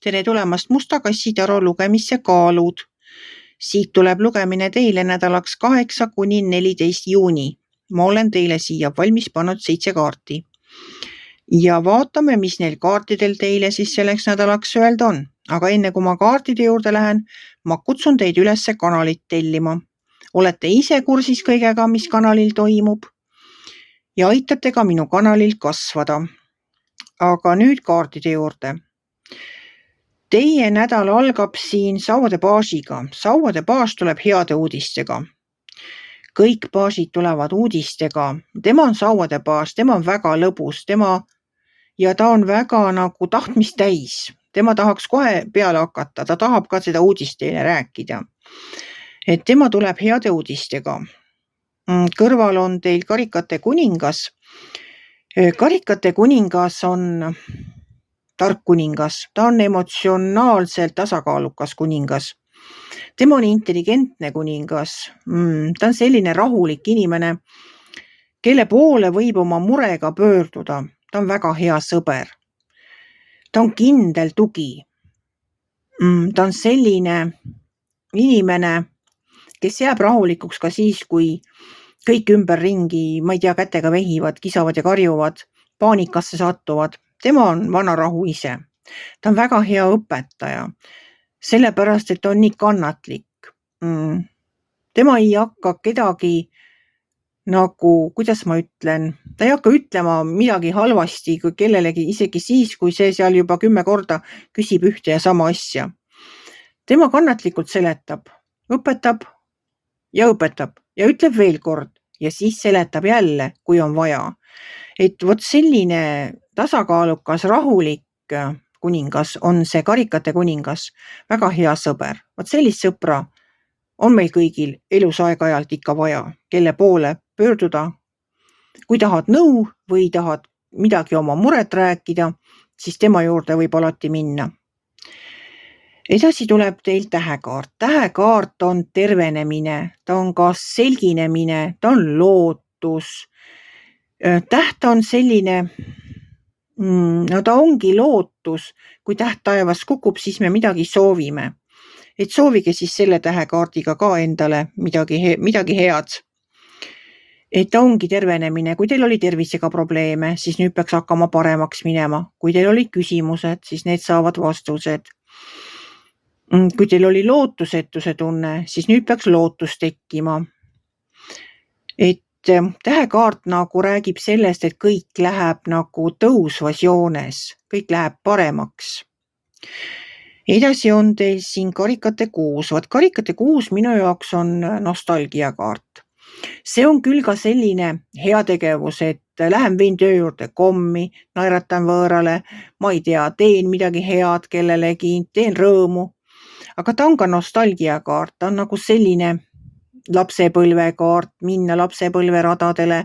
Tere tulemast Musta kassitaru lugemisse Kaalud. Siit tuleb lugemine teile nädalaks 8–14 juuni. Ma olen teile siia valmis pannud 7 kaarti. Ja vaatame, mis neil kaartidel teile siis selleks nädalaks öelda on. Aga enne kui ma kaartide juurde lähen, ma kutsun teid üles kanalit tellima. Olete ise kursis kõigega, mis kanalil toimub ja aitate ka minu kanalil kasvada. Aga nüüd kaartide juurde. Teie nädal algab siin sauade baasiga. Sauade baas tuleb heade uudistega. Kõik baasid tulevad uudistega. Tema on sauade baas, tema on väga lõbus, ja ta on väga nagu tahtmist täis. Tema tahaks kohe peale hakata, ta tahab ka seda uudist teile rääkida. Et tema tuleb heade uudistega. Kõrval on teil karikate kuningas. Karikate kuningas on tark kuningas. Ta on emotsionaalselt tasakaalukas kuningas. Tema on intelligentne kuningas. Ta on selline rahulik inimene, kelle poole võib oma murega pöörduda. Ta on väga hea sõber. Ta on kindel tugi. Ta on selline inimene, kes jääb rahulikuks ka siis, kui kõik ümberringi, ma ei tea, kätega vehivad, kisavad ja karjuvad, paanikasse satuvad. Tema on vana rahu ise. Ta on väga hea õpetaja, sellepärast, et ta on nii kannatlik. Tema ei hakka kedagi nagu, kuidas ma ütlen, ta ei hakka ütlema midagi halvasti kui kellelegi, isegi siis, kui see seal juba 10 korda küsib ühte ja sama asja. Tema kannatlikult seletab, õpetab ja ütleb veel kord ja siis seletab jälle, kui on vaja. Et vot selline tasakaalukas, rahulik kuningas on see karikate kuningas, väga hea sõber. Vot sellist sõpra on meil kõigil elus aeg-ajalt ikka vaja, kelle poole pöörduda. Kui tahad nõu või tahad midagi oma muret rääkida, siis tema juurde võib alati minna. Edasi tuleb teil tähekaart. Tähekaart on tervenemine, ta on ka selginemine, ta on lootus. Täht on selline, no ta ongi lootus. Kui täht taevas kukub, siis me midagi soovime. Et soovige siis selle tähekaardiga ka endale midagi head. Et ta ongi tervenemine. Kui teil oli tervisega probleeme, siis nüüd peaks hakkama paremaks minema. Kui teil oli küsimused, siis need saavad vastused. Kui teil oli lootusetuse tunne, siis nüüd peaks lootus tekkima. Et tähekaart nagu räägib sellest, et kõik läheb nagu tõusvas joones, kõik läheb paremaks. Edasi on teil siin karikate 6. Vaat karikate 6 minu jaoks on nostalgiakaart. See on küll ka selline heategevus, et lähen vein töö juurde kommi, naeratan võõrale, ma ei tea, teen midagi head kellelegi, teen rõõmu. Aga ta on ka nostalgiakaart, ta on nagu selline lapsepõlvekaart, minna lapsepõlve radadele.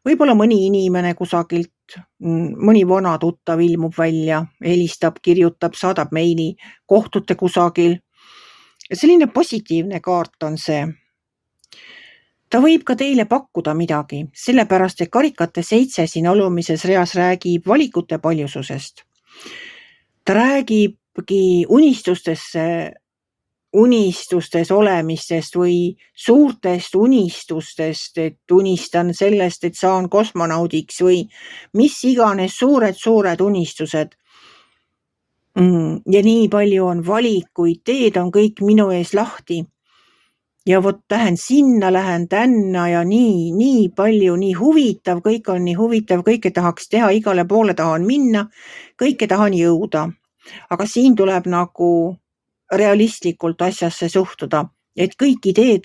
Võib-olla mõni inimene kusagilt, mõni vana tuttav ilmub välja, helistab, kirjutab, saadab meili, kohtute kusagil. Selline positiivne kaart on see. Ta võib ka teile pakkuda midagi, sellepärast, et karikate 7 siin alumises reas räägib valikute paljususest. Ta räägibki unistustes olemistest või suurtest unistustest, et unistan sellest, et saan kosmonaudiks või mis iganes suured unistused. Ja nii palju on valikuid, teed on kõik minu ees lahti. Ja vot lähen sinna, lähen tänna ja nii palju, nii huvitav, kõik on nii huvitav, kõike tahaks teha, igale poole tahan minna, kõike tahan jõuda. Aga siin tuleb nagu realistlikult asjasse suhtuda, et kõik ideed,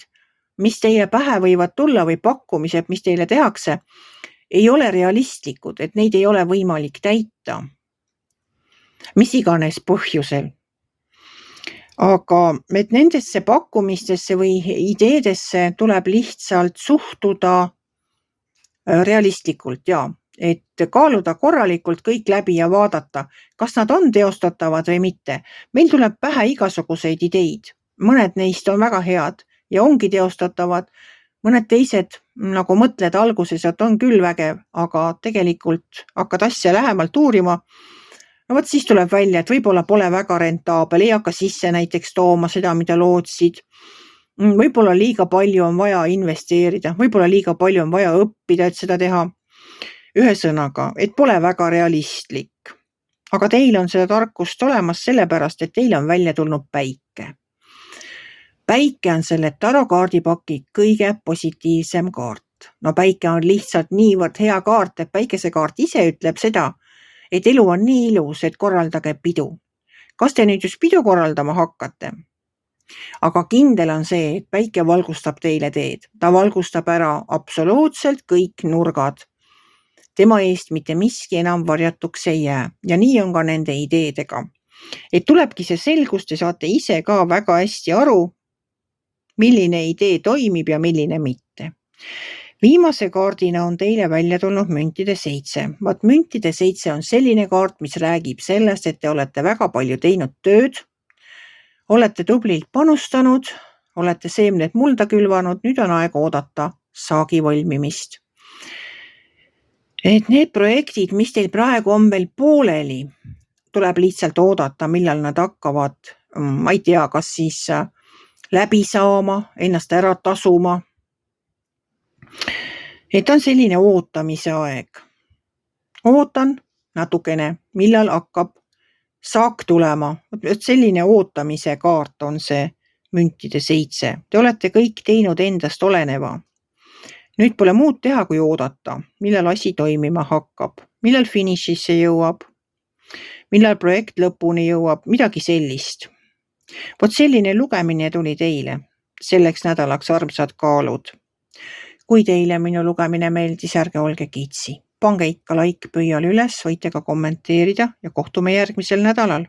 mis teie pähe võivad tulla või pakkumised, mis teile tehakse, ei ole realistlikud, et neid ei ole võimalik täita. Mis iganes põhjusel. Aga et nendesse pakkumistesse või ideedesse tuleb lihtsalt suhtuda realistlikult, et kaaluda korralikult kõik läbi ja vaadata, kas nad on teostatavad või mitte. Meil tuleb pähe igasuguseid ideid. Mõned neist on väga head ja ongi teostatavad. Mõned teised, nagu mõtled alguses, et on küll vägev, aga tegelikult hakkad asja lähemalt uurima. no vot siis tuleb välja, et võib-olla pole väga rentaabel, ei hakka sisse näiteks tooma seda, mida lootsid. Võib-olla liiga palju on vaja investeerida, võib-olla liiga palju on vaja õppida, et seda teha. Ühesõnaga, et pole väga realistlik. Aga teil on seda tarkust olemas sellepärast, et teil on välja tulnud päike. Päike on selle tarokaardipaki kõige positiivsem kaart. No päike on lihtsalt niivõrd hea kaart, et päikesekaart ise ütleb seda, et elu on nii ilus, et korraldage pidu. Kas te nüüd just pidu korraldama hakkate? Aga kindel on see, et päike valgustab teile teed. Ta valgustab ära absoluutselt kõik nurgad. Tema eest mitte miski enam varjatuks ei jää ja nii on ka nende ideedega. Et tulebki see selgus, te saate ise ka väga hästi aru, milline idee toimib ja milline mitte. Viimase kaardina on teile välja tulnud müntide 7. Vaat müntide 7 on selline kaart, mis räägib sellest, et te olete väga palju teinud tööd, olete tublilt panustanud, olete seemned mulda külvanud, nüüd on aeg oodata saagi valmimist. Et need projektid, mis teil praegu on veel pooleli, tuleb lihtsalt oodata, millal nad hakkavad, ma ei tea, kas siis läbi saama, ennast ära tasuma. Et on selline ootamise aeg. Ootan natukene, millal hakkab saak tulema. Et selline ootamise kaart on see müntide 7. Te olete kõik teinud endast oleneva. Nüüd pole muud teha, kui oodata, millal asi toimima hakkab, millal finišisse jõuab, millal projekt lõpuni jõuab, midagi sellist. Vot selline lugemine tuli teile. Selleks nädalaks armsad kaalud. Kui teile minu lugemine meeldis, ärge olge kitsi. Pange ikka like pöial üles, võite ka kommenteerida ja kohtume järgmisel nädalal.